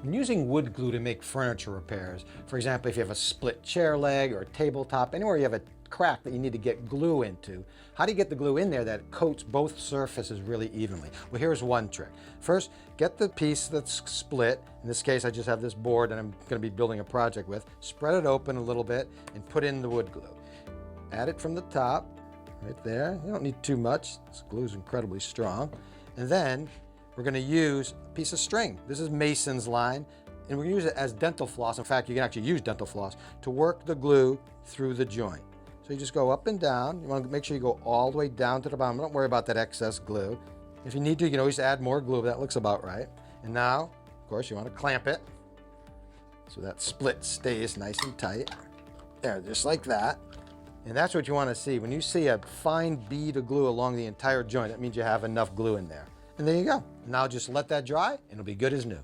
When using wood glue to make furniture repairs, for example, if you have a split chair leg or a tabletop, anywhere you have a crack that you need to get glue into, how do you get the glue in there that coats both surfaces really evenly? Well, here's one trick. First, get the piece that's split. In this case, I just have this board that I'm going to be building a project with. Spread it open a little bit and put in the wood glue. Add it from the top, right there. You don't need too much. This glue is incredibly strong. And then we're going to use a piece of string. This is Mason's line, and we're going to use it as dental floss. In fact, you can actually use dental floss to work the glue through the joint. So you just go up and down. You want to make sure you go all the way down to the bottom. Don't worry about that excess glue. If you need to, you can always add more glue. That looks about right. And now, of course, you want to clamp it so that split stays nice and tight. There, just like that. And that's what you want to see. When you see a fine bead of glue along the entire joint, that means you have enough glue in there. And there you go. Now just let that dry and it'll be good as new.